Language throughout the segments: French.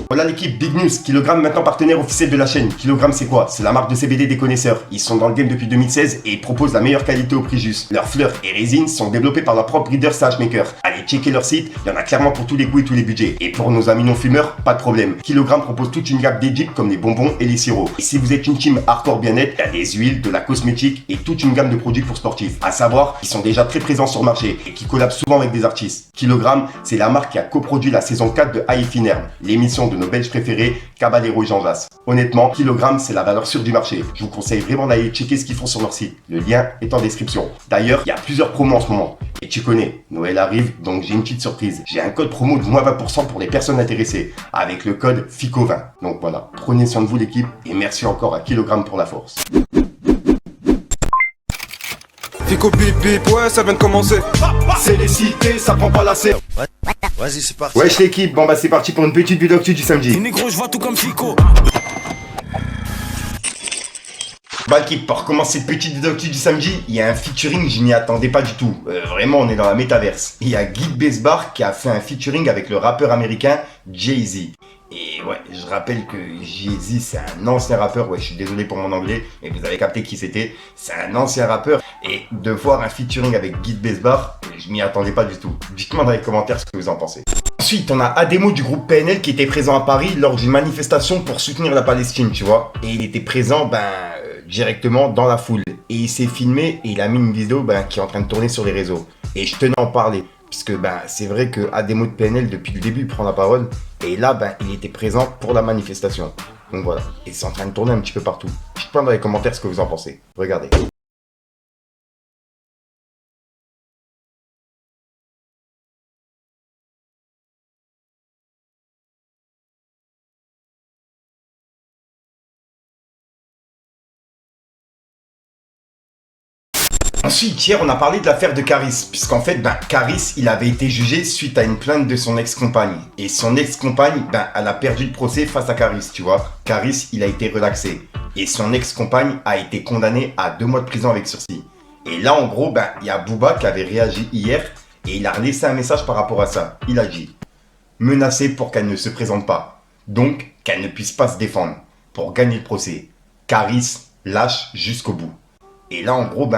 Voilà l'équipe, big news, Kilogramme maintenant partenaire officiel de la chaîne. Kilogramme c'est quoi? C'est la marque de CBD des connaisseurs. Ils sont dans le game depuis 2016 et ils proposent la meilleure qualité au prix juste. Leurs fleurs et résines sont développées par leur propre breeder SageMaker. Allez checker leur site, il y en a clairement pour tous les goûts et tous les budgets. Et pour nos amis non fumeurs, pas de problème. Kilogramme propose toute une gamme d'édicts comme les bonbons et les sirops. Et si vous êtes une team hardcore bien-être, il y a des huiles, de la cosmétique et toute une gamme de produits pour sportifs. À savoir qu'ils sont déjà très présents sur le marché et qui collabent souvent avec des artistes. Kilogramme, c'est la marque qui a coproduit la saison 4 de High Finerm, l'émission de nos Belges préférés, Caballero et Jean Jass. Honnêtement, Kilogramme, c'est la valeur sûre du marché. Je vous conseille vraiment d'aller checker ce qu'ils font sur leur site. Le lien est en description. D'ailleurs, il y a plusieurs promos en ce moment. Et tu connais, Noël arrive, donc j'ai une petite surprise. J'ai un code promo de moins 20% pour les personnes intéressées, avec le code FICO20. Donc voilà, prenez soin de vous l'équipe, et merci encore à Kilogramme pour la force. Fico bip bip, ouais ça vient de commencer. C'est les cités, ça prend pas la serre. Vas-y, c'est parti. Wesh l'équipe, bon bah c'est parti pour une petite vidéo actu du samedi. Négro, je vois tout comme Fico. Bah l'équipe, pour commencer cette petite vidéo actu du samedi, il y a un featuring, je m'y attendais pas du tout. Vraiment, on est dans la métaverse. Il y a Guy Besbar qui a fait un featuring avec le rappeur américain Jay-Z. Et ouais, je rappelle que Jay-Z c'est un ancien rappeur, ouais je suis désolé pour mon anglais, mais vous avez capté qui c'était. C'est un ancien rappeur, et de voir un featuring avec Guy Besbar, je m'y attendais pas du tout. Dites-moi dans les commentaires ce que vous en pensez. Ensuite, on a Ademo du groupe PNL qui était présent à Paris lors d'une manifestation pour soutenir la Palestine, tu vois. Et il était présent, directement dans la foule. Et il s'est filmé et il a mis une vidéo, qui est en train de tourner sur les réseaux. Et je tenais à en parler. Puisque c'est vrai que Ademo de PNL depuis le début il prend la parole et là il était présent pour la manifestation. Donc voilà, et c'est en train de tourner un petit peu partout. Dites-moi dans les commentaires ce que vous en pensez. Regardez. Ensuite, hier, on a parlé de l'affaire de Caris, puisqu'en fait, Caris, il avait été jugé suite à une plainte de son ex-compagne. Et son ex-compagne, elle a perdu le procès face à Caris, tu vois. Caris, il a été relaxé. Et son ex-compagne a été condamnée à 2 mois de prison avec sursis. Et là, en gros, il y a Booba qui avait réagi hier, et il a laissé un message par rapport à ça. Il a dit « Menacée pour qu'elle ne se présente pas, donc qu'elle ne puisse pas se défendre, pour gagner le procès. Caris lâche jusqu'au bout. » Et là, en gros,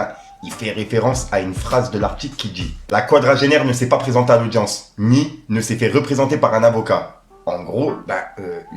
il fait référence à une phrase de l'article qui dit « La quadragénaire ne s'est pas présentée à l'audience, ni ne s'est fait représenter par un avocat. » En gros,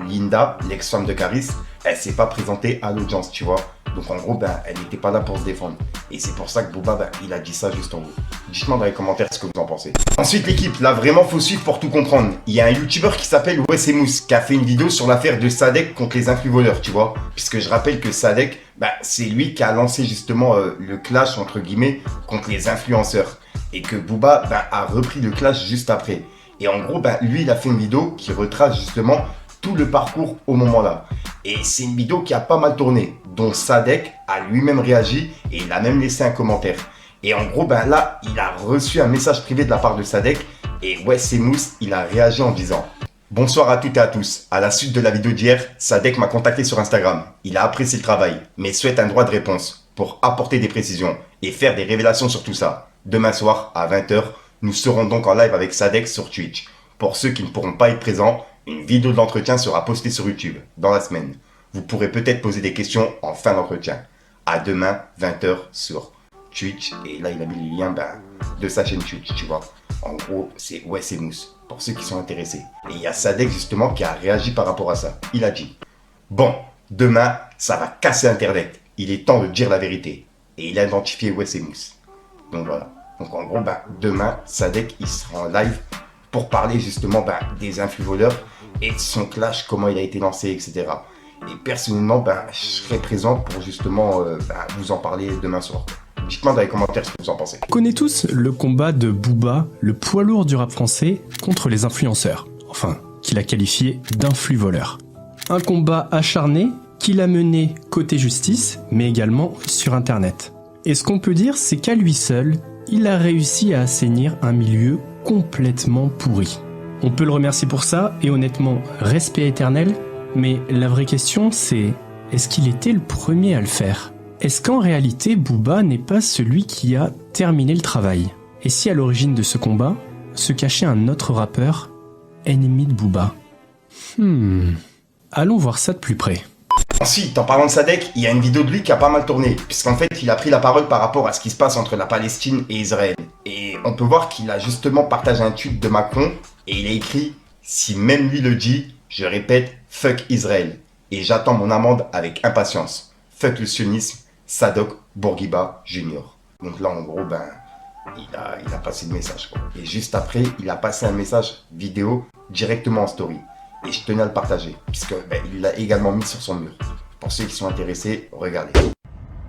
Linda, l'ex-femme de Caris, elle s'est pas présentée à l'audience, tu vois. Donc en gros, elle n'était pas là pour se défendre. Et c'est pour ça que Booba, il a dit ça juste en haut. Dites-moi dans les commentaires ce que vous en pensez. Ensuite l'équipe, là vraiment faut suivre pour tout comprendre. Il y a un youtubeur qui s'appelle Wessemous qui a fait une vidéo sur l'affaire de Sadek contre les influvoleurs, tu vois. Puisque je rappelle que Sadek, c'est lui qui a lancé justement le clash entre guillemets contre les influenceurs. Et que Booba a repris le clash juste après. Et en gros, lui, il a fait une vidéo qui retrace justement tout le parcours au moment-là. Et c'est une vidéo qui a pas mal tourné, dont Sadek a lui-même réagi et il a même laissé un commentaire. Et en gros, là, il a reçu un message privé de la part de Sadek et Wessemous, il a réagi en disant « Bonsoir à toutes et à tous. À la suite de la vidéo d'hier, Sadek m'a contacté sur Instagram. Il a apprécié le travail, mais souhaite un droit de réponse pour apporter des précisions et faire des révélations sur tout ça. Demain soir, à 20h, nous serons donc en live avec Sadek sur Twitch. Pour ceux qui ne pourront pas être présents, une vidéo de l'entretien sera postée sur YouTube dans la semaine. Vous pourrez peut-être poser des questions en fin d'entretien. À demain, 20h sur Twitch. Et là, il a mis le lien de sa chaîne Twitch, tu vois. En gros, c'est Wessemous, pour ceux qui sont intéressés. Et il y a Sadek, justement, qui a réagi par rapport à ça. Il a dit « Bon, demain, ça va casser Internet. Il est temps de dire la vérité. » Et il a identifié Wessemous. Donc voilà. Donc en gros, demain, Sadek, il sera en live pour parler justement des influvoleurs et de son clash, comment il a été lancé, etc. Et personnellement, je serai présent pour justement vous en parler demain soir. Dites-moi dans les commentaires ce que vous en pensez. On connaît tous le combat de Booba, le poids lourd du rap français, contre les influenceurs. Enfin, qu'il a qualifié d'influvoleurs. Un combat acharné qu'il a mené côté justice, mais également sur Internet. Et ce qu'on peut dire, c'est qu'à lui seul, il a réussi à assainir un milieu complètement pourri. On peut le remercier pour ça, et honnêtement, respect éternel, mais la vraie question c'est, est-ce qu'il était le premier à le faire ? Est-ce qu'en réalité, Booba n'est pas celui qui a terminé le travail ? Et si à l'origine de ce combat, se cachait un autre rappeur, ennemi de Booba ? Allons voir ça de plus près. Ensuite, en parlant de Sadek, il y a une vidéo de lui qui a pas mal tourné, puisqu'en fait, il a pris la parole par rapport à ce qui se passe entre la Palestine et Israël. Et on peut voir qu'il a justement partagé un tweet de Macron, et il a écrit « Si même lui le dit, je répète, fuck Israël. Et j'attends mon amende avec impatience. Fuck le sionisme, Sadok Bourguiba Jr. » Donc là, en gros, il a passé le message, quoi. Et juste après, il a passé un message vidéo directement en story. Et je tenais à le partager, puisque il l'a également mis sur son mur. Pour ceux qui sont intéressés, regardez.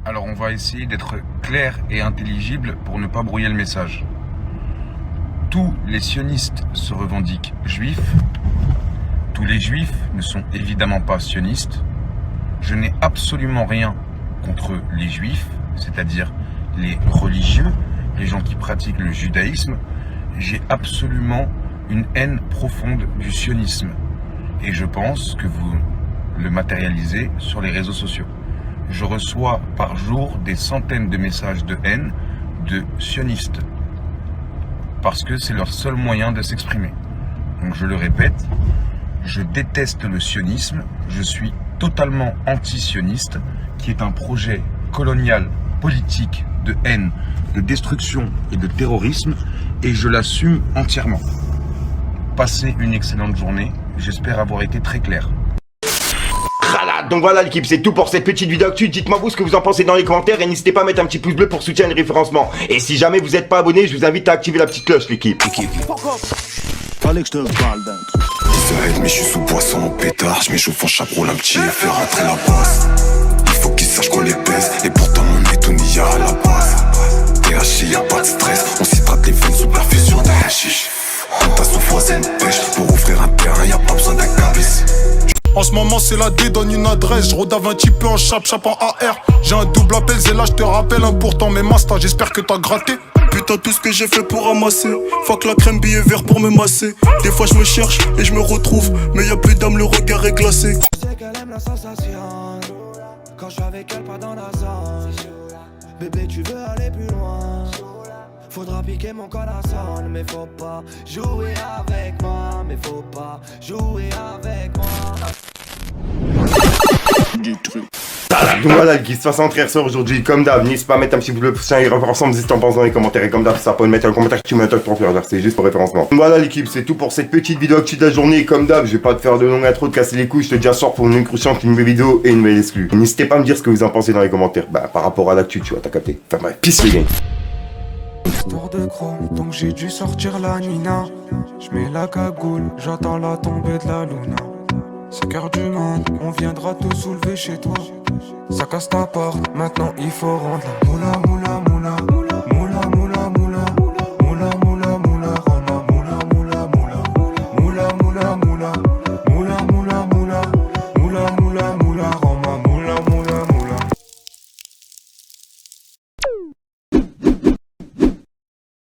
Alors on va essayer d'être clair et intelligible pour ne pas brouiller le message. Tous les sionistes se revendiquent juifs. Tous les juifs ne sont évidemment pas sionistes. Je n'ai absolument rien contre les juifs, c'est-à-dire les religieux, les gens qui pratiquent le judaïsme. J'ai absolument une haine profonde du sionisme. Et je pense que vous le matérialisez sur les réseaux sociaux. Je reçois par jour des centaines de messages de haine de sionistes. Parce que c'est leur seul moyen de s'exprimer. Donc je le répète, je déteste le sionisme. Je suis totalement anti-sioniste, qui est un projet colonial, politique, de haine, de destruction et de terrorisme. Et je l'assume entièrement. Passez une excellente journée. J'espère avoir été très clair. Donc voilà l'équipe, c'est tout pour cette petite vidéo actu. Dites-moi vous ce que vous en pensez dans les commentaires et n'hésitez pas à mettre un petit pouce bleu pour soutenir le référencement. Et si jamais vous n'êtes pas abonné, je vous invite à activer la petite cloche l'équipe. Fallait que je te parle d'un truc. 10h30, je suis sous boisson en pétard. Je m'échauffe en chaperon, un petit et faire rentrer la bosse. Il faut qu'ils sachent qu'on les baisse. Et pourtant on est tout n'y a à la base. THC, y'a pas de stress. On s'hydrate les veines sous perfusion d'un hashish. Un tas sous foisine pêche. Pour ouvrir un terrain, y'a pas besoin d'un cabis. En ce moment c'est la D, donne une adresse. Je rodave un petit peu en chap en AR. J'ai un double appel, c'est là je te rappelle. Important mes masters, j'espère que t'as gratté. Putain tout ce que j'ai fait pour ramasser. Fuck la crème billet vert pour me masser. Des fois je me cherche et je me retrouve. Mais y'a plus d'âme, le regard est glacé. Je sais qu'elle aime la sensation. Quand je suis avec elle pas dans la zone. Bébé tu veux aller plus loin. Faudra piquer mon corazon. Mais faut pas jouer avec moi. Mais faut pas jouer avec moi. Du truc. Donc voilà l'équipe, 63 ressort aujourd'hui comme d'hab. N'hésitez pas à mettre un petit bleu pour ça et ensemble, n'hésitez pas en pensant dans les commentaires. Et comme d'hab, ça peut mettre un commentaire que tu mets un truc pour faire, c'est juste pour référencement. Donc voilà l'équipe, c'est tout pour cette petite vidéo actu de la journée. Comme d'hab, je vais pas te faire de longue intro, de casser les couilles. Je te dis à soir pour une incroyable, une nouvelle vidéo et une nouvelle exclue. N'hésitez pas à me dire ce que vous en pensez dans les commentaires. Par rapport à l'actu, tu vois, t'as capté. Enfin bref, peace les gars. Histoire de chrome, donc j'ai dû sortir la Nina. J'mets la cagoule, j'attends la tombée de la luna. 5h du mat, on viendra tout soulever chez toi. Ça casse ta porte, maintenant il faut rendre la moula moula moula.